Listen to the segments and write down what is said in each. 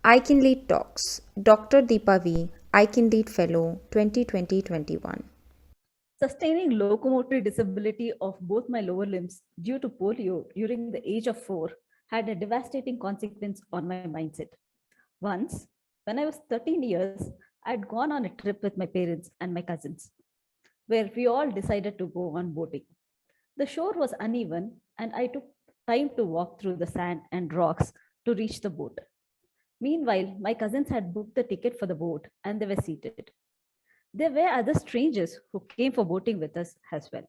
I Can Lead Talks. Dr. Deepa V, I Can Lead Fellow 2020-21. Sustaining locomotor disability of both my lower limbs due to polio during the age of 4 had a devastating consequence on my mindset. Once, when I was 13 years, I had gone on a trip with my parents and my cousins, where we all decided to go on boating. The shore was uneven, and I took time to walk through the sand and rocks to reach the boat. Meanwhile, my cousins had booked the ticket for the boat and they were seated. There were other strangers who came for boating with us as well.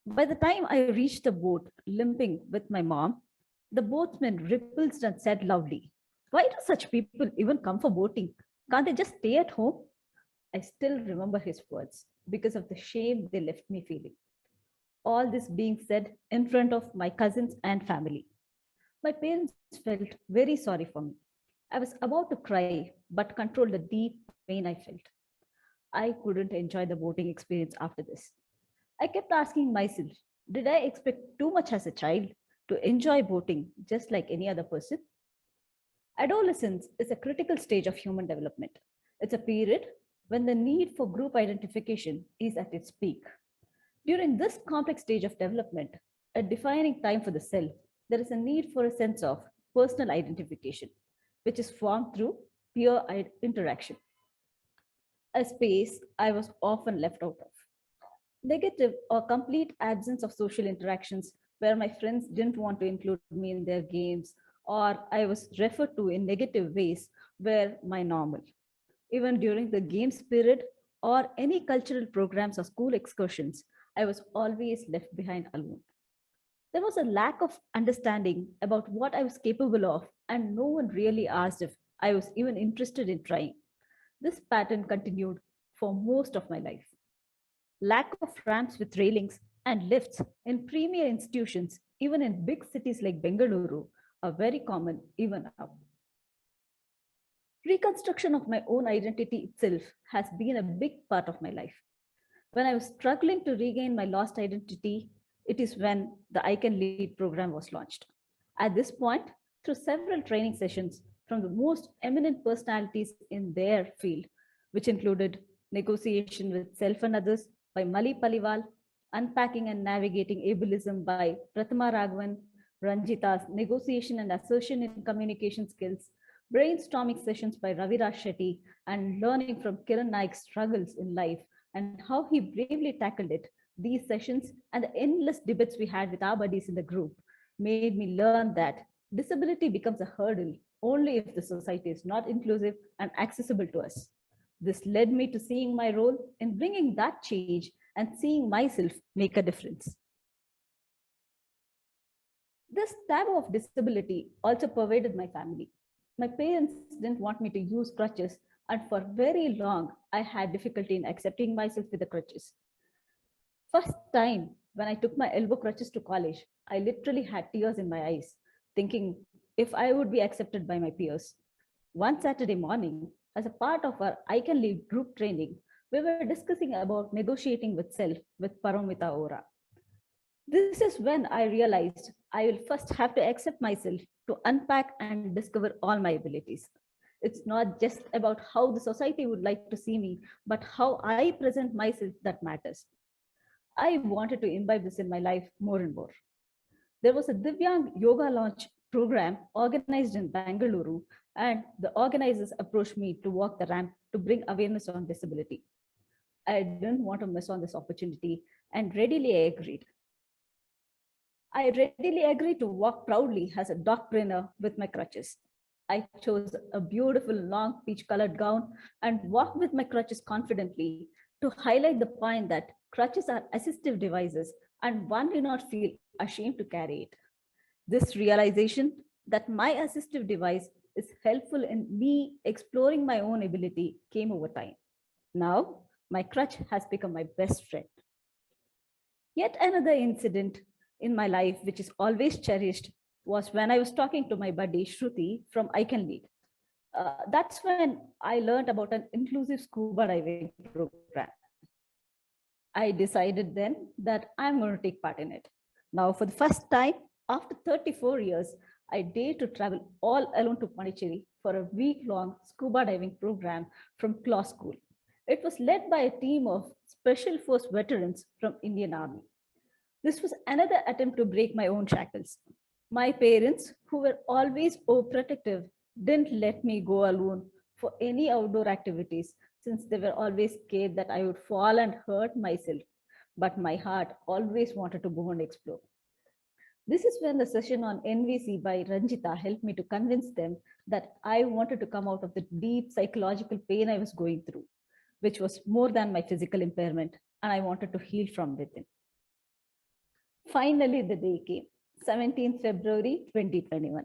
By the time I reached the boat, limping with my mom, the boatman rippled and said loudly, "Why do such people even come for boating? Can't they just stay at home?" I still remember his words because of the shame they left me feeling. All this being said in front of my cousins and family. My parents felt very sorry for me. I was about to cry, but controlled the deep pain I felt. I couldn't enjoy the boating experience after this. I kept asking myself, did I expect too much as a child to enjoy boating just like any other person? Adolescence is a critical stage of human development. It's a period when the need for group identification is at its peak. During this complex stage of development, a defining time for the self, there is a need for a sense of personal identification, which is formed through peer interaction, a space I was often left out of. Negative or complete absence of social interactions where my friends didn't want to include me in their games, or I was referred to in negative ways were my normal. Even during the games period or any cultural programs or school excursions, I was always left behind alone. There was a lack of understanding about what I was capable of, and no one really asked if I was even interested in trying. This pattern continued for most of my life. Lack of ramps with railings and lifts in premier institutions, even in big cities like Bengaluru, are very common even now. Reconstruction of my own identity itself has been a big part of my life. When I was struggling to regain my lost identity, it is when the I Can Lead program was launched. At this point, through several training sessions from the most eminent personalities in their field, which included Negotiation with Self and Others by Mali Paliwal, Unpacking and Navigating Ableism by Prathama Raghavan, Ranjita's Negotiation and Assertion in Communication Skills, brainstorming sessions by Ravi Raj Shetty, and learning from Kiran Naik's struggles in life and how he bravely tackled it. These sessions and the endless debates we had with our buddies in the group made me learn that disability becomes a hurdle only if the society is not inclusive and accessible to us. This led me to seeing my role in bringing that change and seeing myself make a difference. This taboo of disability also pervaded my family. My parents didn't want me to use crutches, and for very long, I had difficulty in accepting myself with the crutches. First time when I took my elbow crutches to college, I literally had tears in my eyes, thinking if I would be accepted by my peers. One Saturday morning, as a part of our I Can Lead group training, we were discussing about negotiating with self with Paramita Ora. This is when I realized I will first have to accept myself to unpack and discover all my abilities. It's not just about how the society would like to see me, but how I present myself that matters. I wanted to imbibe this in my life more and more. There was a Divyang Yoga launch program organized in Bangalore, and the organizers approached me to walk the ramp to bring awareness on disability. I didn't want to miss on this opportunity and readily agreed. I readily agreed to walk proudly as a doctriner with my crutches. I chose a beautiful long peach colored gown and walked with my crutches confidently to highlight the point that crutches are assistive devices and one do not feel ashamed to carry it. This realization that my assistive device is helpful in me exploring my own ability came over time. Now, my crutch has become my best friend. Yet another incident in my life, which is always cherished, was when I was talking to my buddy Shruti from I Can Lead. That's when I learned about an inclusive scuba diving program. I decided then that I'm going to take part in it. Now, for the first time, after 34 years, I dared to travel all alone to Pondicherry for a week-long scuba diving program from Claw School. It was led by a team of Special Force veterans from Indian Army. This was another attempt to break my own shackles. My parents, who were always overprotective, didn't let me go alone for any outdoor activities since they were always scared that I would fall and hurt myself. But my heart always wanted to go and explore. This is when the session on NVC by Ranjita helped me to convince them that I wanted to come out of the deep psychological pain I was going through, which was more than my physical impairment, and I wanted to heal from within. Finally, the day came, 17th February 2021.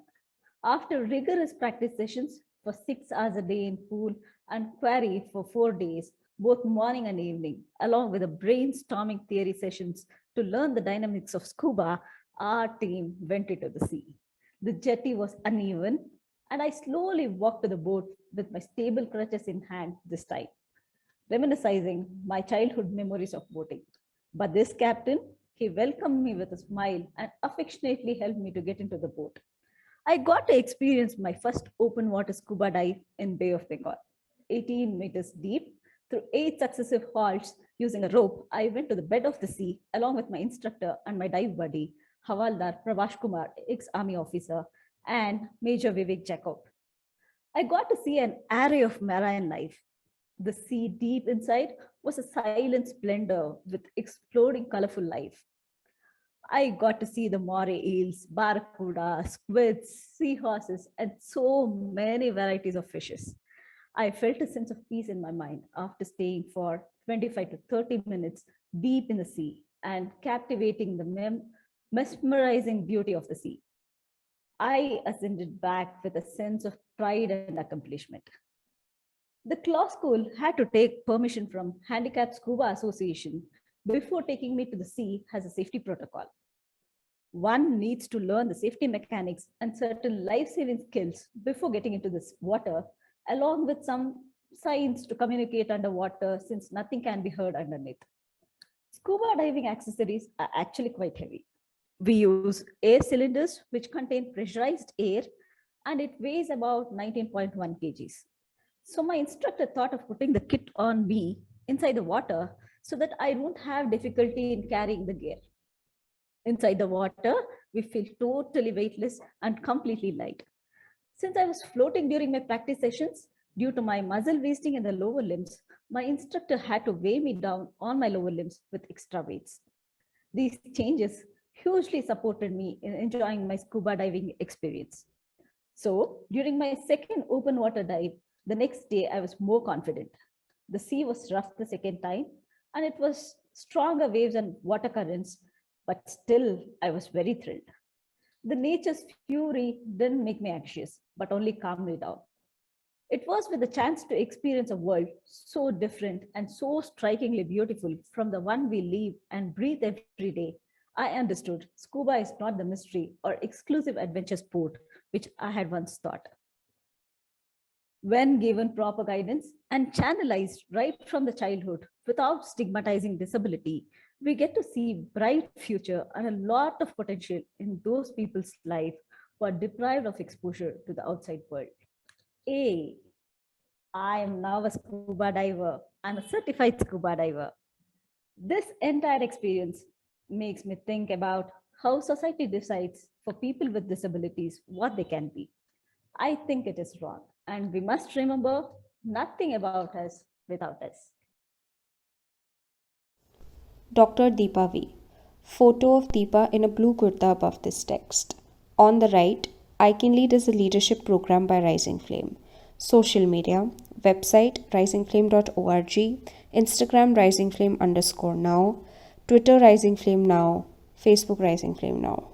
After rigorous practice sessions for 6 hours a day in pool and quarry for 4 days, both morning and evening, along with the brainstorming theory sessions to learn the dynamics of scuba, our team went into the sea. The jetty was uneven, and I slowly walked to the boat with my stable crutches in hand this time, reminiscing my childhood memories of boating. But this captain, he welcomed me with a smile and affectionately helped me to get into the boat. I got to experience my first open water scuba dive in Bay of Bengal, 18 meters deep. Through 8 successive halts using a rope, I went to the bed of the sea along with my instructor and my dive buddy, Havaldar Pravash Kumar, ex-army officer, and Major Vivek Jacob. I got to see an array of marine life. The sea deep inside was a silent splendor with exploding colorful life. I got to see the moray eels, barracuda, squids, seahorses, and so many varieties of fishes. I felt a sense of peace in my mind after staying for 25 to 30 minutes deep in the sea and captivating the mesmerizing beauty of the sea. I ascended back with a sense of pride and accomplishment. The Claw School had to take permission from Handicapped Scuba Association before taking me to the sea as a safety protocol. One needs to learn the safety mechanics and certain life-saving skills before getting into this water, along with some signs to communicate underwater since nothing can be heard underneath. Scuba diving accessories are actually quite heavy. We use air cylinders which contain pressurized air and it weighs about 19.1 kgs. So my instructor thought of putting the kit on me inside the water so that I won't have difficulty in carrying the gear. Inside the water, we feel totally weightless and completely light. Since I was floating during my practice sessions, due to my muscle wasting in the lower limbs, my instructor had to weigh me down on my lower limbs with extra weights. These changes hugely supported me in enjoying my scuba diving experience. So during my second open water dive, the next day I was more confident. The sea was rough the second time, and it was stronger waves and water currents, but still I was very thrilled. The nature's fury didn't make me anxious, but only calmed me down. It was with the chance to experience a world so different and so strikingly beautiful from the one we live and breathe every day. I understood scuba is not the mystery or exclusive adventure sport which I had once thought. When given proper guidance and channelized right from the childhood without stigmatizing disability, we get to see bright future and a lot of potential in those people's life who are deprived of exposure to the outside world. I am now a scuba diver. I'm a certified scuba diver. This entire experience makes me think about how society decides for people with disabilities what they can be. I think it is wrong, and we must remember nothing about us without us. Dr. Deepa V. Photo of Deepa in a blue kurta above this text. On the right, I Can Lead is a leadership program by Rising Flame. Social media, website risingflame.org, Instagram risingflame_now, Twitter risingflame now, Facebook risingflame now.